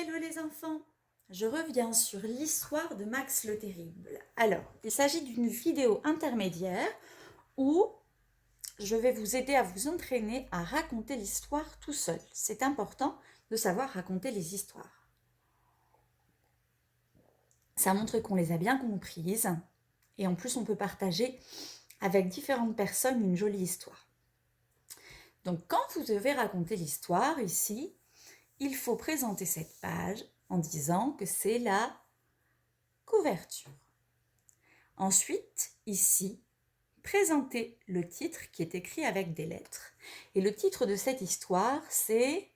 Hello les enfants, je reviens sur l'histoire de Max le Terrible. Alors, il s'agit d'une vidéo intermédiaire où je vais vous aider à vous entraîner à raconter l'histoire tout seul. C'est important de savoir raconter les histoires. Ça montre qu'on les a bien comprises et en plus on peut partager avec différentes personnes une jolie histoire. Donc quand vous devez raconter l'histoire ici, il faut présenter cette page en disant que c'est la couverture. Ensuite, ici, présentez le titre qui est écrit avec des lettres. Et le titre de cette histoire, c'est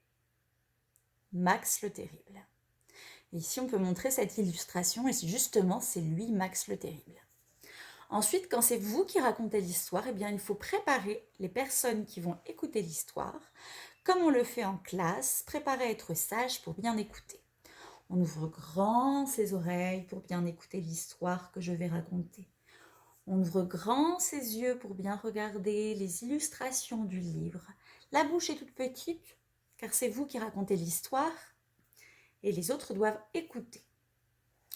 Max le Terrible. Et ici, on peut montrer cette illustration et justement, c'est lui, Max le Terrible. Ensuite, quand c'est vous qui racontez l'histoire, eh bien, il faut préparer les personnes qui vont écouter l'histoire, comme on le fait en classe, préparer à être sage pour bien écouter. On ouvre grand ses oreilles pour bien écouter l'histoire que je vais raconter. On ouvre grand ses yeux pour bien regarder les illustrations du livre. La bouche est toute petite, car c'est vous qui racontez l'histoire, et les autres doivent écouter.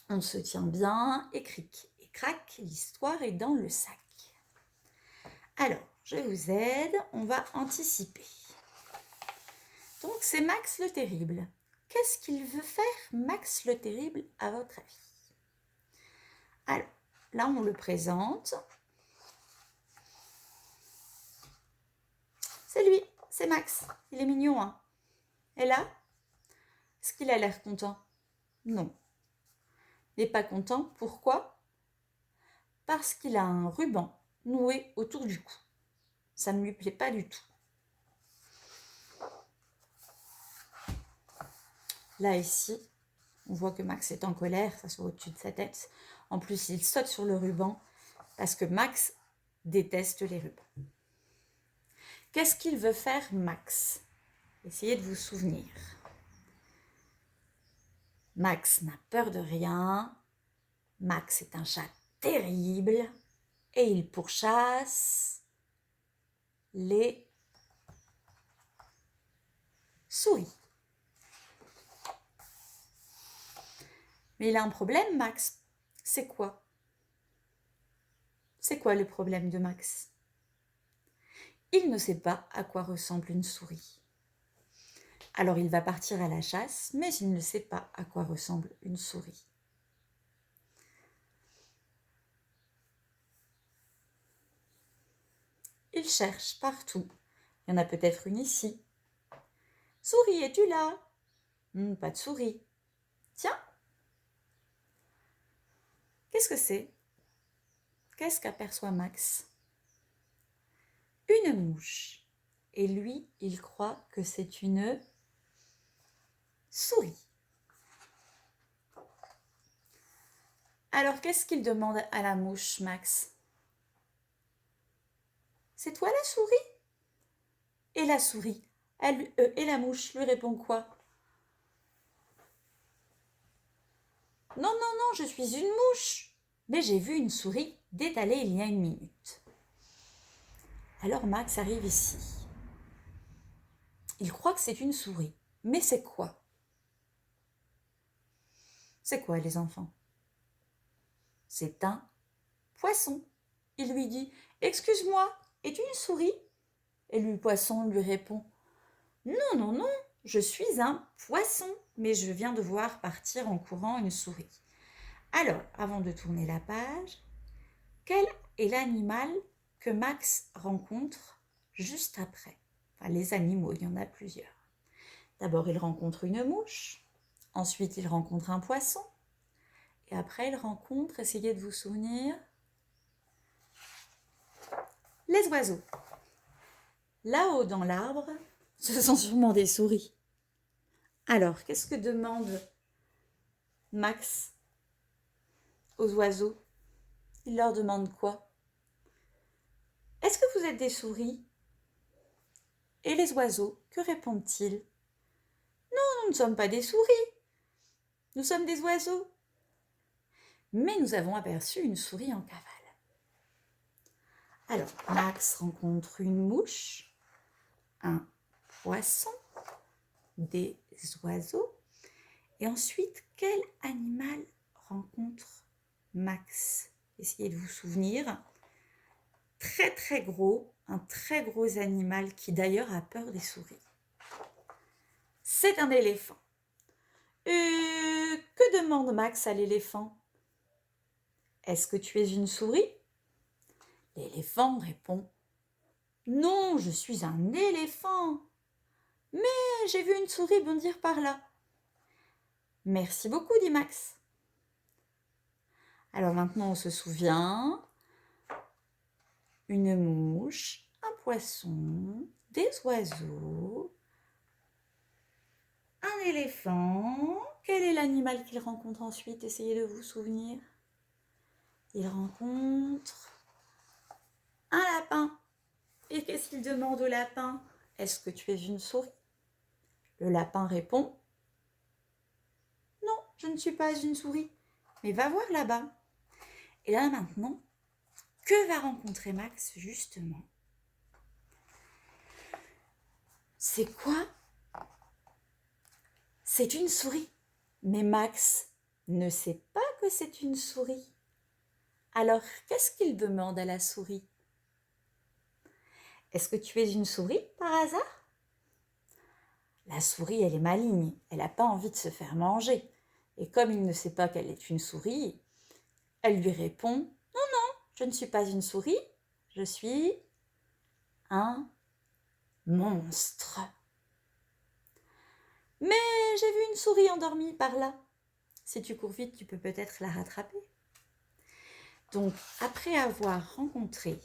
On se tient bien, et cric et crac, l'histoire est dans le sac. Alors, je vous aide, on va anticiper. Donc, c'est Max le Terrible. Qu'est-ce qu'il veut faire, Max le Terrible, à votre avis? Alors, là, on le présente. C'est lui, c'est Max. Il est mignon, hein? Et là, est-ce qu'il a l'air content? Non. Il n'est pas content. Pourquoi? Parce qu'il a un ruban noué autour du cou. Ça ne lui plaît pas du tout. Là, ici, on voit que Max est en colère, ça se voit au-dessus de sa tête. En plus, il saute sur le ruban parce que Max déteste les rubans. Qu'est-ce qu'il veut faire, Max? Essayez de vous souvenir. Max n'a peur de rien. Max est un chat terrible et il pourchasse les souris. Mais il a un problème, Max. C'est quoi? C'est quoi le problème de Max? Il ne sait pas à quoi ressemble une souris. Alors il va partir à la chasse, mais il ne sait pas à quoi ressemble une souris. Il cherche partout. Il y en a peut-être une ici. Souris, es-tu là? Pas de souris. Tiens, qu'est-ce que c'est? Qu'est-ce qu'aperçoit Max? Une mouche. Et lui, il croit que c'est une souris. Alors, qu'est-ce qu'il demande à la mouche, Max? C'est toi la souris? Et la souris, et la mouche lui répond quoi? Non, non, non, je suis une mouche. Mais j'ai vu une souris d'étaler il y a une minute. Alors Max arrive ici. Il croit que c'est une souris. Mais c'est quoi? C'est quoi, les enfants? C'est un poisson. Il lui dit « Excuse-moi, es-tu une souris ?» Et le poisson lui répond « Non, non, non, je suis un poisson, mais je viens de voir partir en courant une souris. » Alors, avant de tourner la page, quel est l'animal que Max rencontre juste après? Enfin, les animaux, il y en a plusieurs. D'abord, il rencontre une mouche, ensuite il rencontre un poisson, et après il rencontre, essayez de vous souvenir, les oiseaux. Là-haut dans l'arbre, ce sont sûrement des souris. Alors, qu'est-ce que demande Max aux oiseaux? Il leur demande quoi? Est-ce que vous êtes des souris? Et les oiseaux, que répondent-ils? Non, nous ne sommes pas des souris. Nous sommes des oiseaux. Mais nous avons aperçu une souris en cavale. Alors, Max rencontre une mouche, un poisson, des oiseaux, Et ensuite, quel animal rencontre Max? Essayez de vous souvenir. Très très gros, un très gros animal qui d'ailleurs a peur des souris. C'est un éléphant. Que demande Max à l'éléphant? Est-ce que tu es une souris? L'éléphant répond: non, je suis un éléphant. Mais j'ai vu une souris bondir par là. Merci beaucoup, dit Max. Alors maintenant, on se souvient. Une mouche, un poisson, des oiseaux, un éléphant. Quel est l'animal qu'il rencontre ensuite? Essayez de vous souvenir. Il rencontre un lapin. Et qu'est-ce qu'il demande au lapin? Est-ce que tu es une souris? Le lapin répond: non, je ne suis pas une souris, mais va voir là-bas. Et là maintenant, que va rencontrer Max justement? C'est quoi? C'est une souris. Mais Max ne sait pas que c'est une souris. Alors, qu'est-ce qu'il demande à la souris? Est-ce que tu es une souris par hasard? La souris, elle est maligne, elle n'a pas envie de se faire manger. Et comme il ne sait pas qu'elle est une souris, elle lui répond: non, non, je ne suis pas une souris, je suis un monstre. Mais j'ai vu une souris endormie par là. Si tu cours vite, tu peux peut-être la rattraper. Donc, après avoir rencontré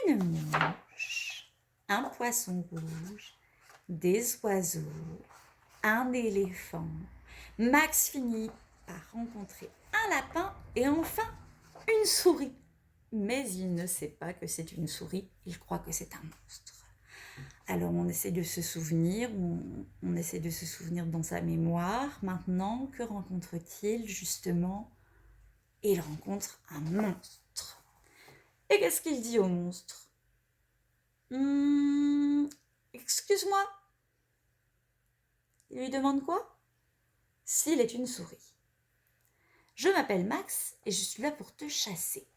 une mouche, un poisson rouge, des oiseaux, un éléphant, Max finit par rencontrer un lapin et enfin une souris. Mais il ne sait pas que c'est une souris, il croit que c'est un monstre. Alors on essaie de se souvenir, on essaie de se souvenir dans sa mémoire. Maintenant, que rencontre-t-il justement? Il rencontre un monstre. Et qu'est-ce qu'il dit au monstre? Excuse-moi. Il lui demande quoi? S'il est une souris. Je m'appelle Max et je suis là pour te chasser.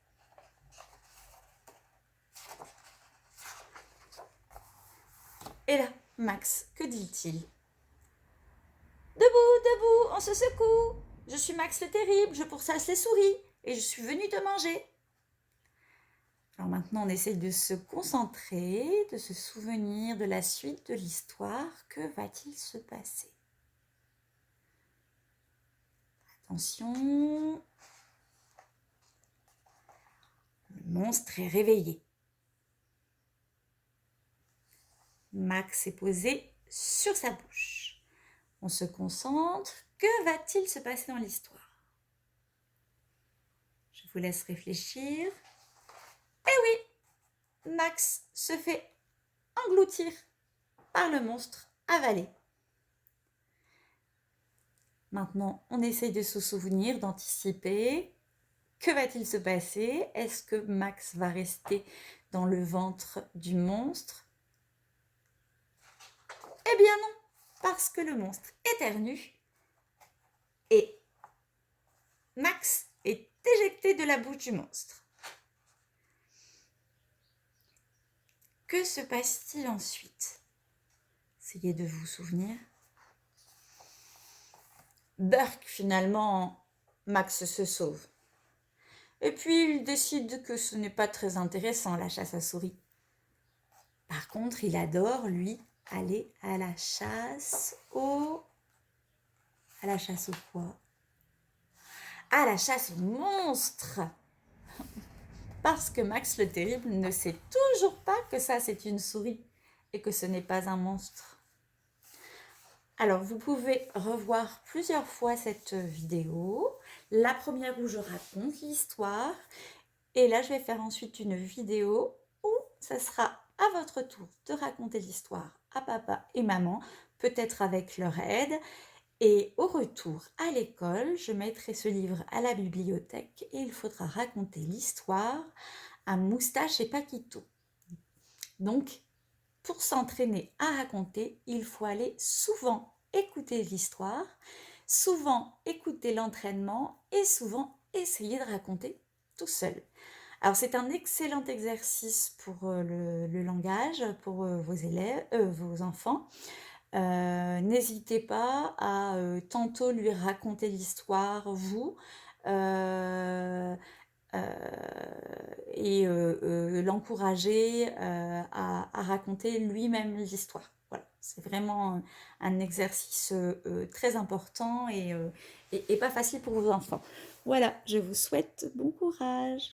Et là, Max, que dit-il? Debout, debout, on se secoue. Je suis Max le terrible, je pourchasse les souris et je suis venu te manger. Alors maintenant, on essaye de se concentrer, de se souvenir de la suite de l'histoire. Que va-t-il se passer? Attention. Le monstre est réveillé. Max est posé sur sa bouche. On se concentre. Que va-t-il se passer dans l'histoire? Je vous laisse réfléchir. Eh oui, Max se fait engloutir par le monstre avalé. Maintenant, on essaye de se souvenir, d'anticiper. Que va-t-il se passer? Est-ce que Max va rester dans le ventre du monstre? Eh bien non, parce que le monstre éternue et Max est éjecté de la bouche du monstre. Que se passe-t-il ensuite? Essayez de vous souvenir. Burk, finalement, Max se sauve. Et puis, il décide que ce n'est pas très intéressant, la chasse à souris. Par contre, il adore, lui, aller à la chasse au... À la chasse au quoi? À la chasse aux monstres. Parce que Max le Terrible ne sait toujours pas que ça, c'est une souris et que ce n'est pas un monstre. Alors, vous pouvez revoir plusieurs fois cette vidéo. La première où je raconte l'histoire. Et là, je vais faire ensuite une vidéo où ça sera à votre tour de raconter l'histoire à papa et maman, peut-être avec leur aide. Et au retour à l'école, je mettrai ce livre à la bibliothèque et il faudra raconter l'histoire à Moustache et Paquito. Donc, pour s'entraîner à raconter, il faut aller souvent écouter l'histoire, souvent écouter l'entraînement et souvent essayer de raconter tout seul. Alors c'est un excellent exercice pour le langage, pour vos élèves, vos enfants. N'hésitez pas à tantôt lui raconter l'histoire, vous, euh, et l'encourager à raconter lui-même l'histoire. Voilà, c'est vraiment un exercice très important et pas facile pour vos enfants. Voilà, je vous souhaite bon courage.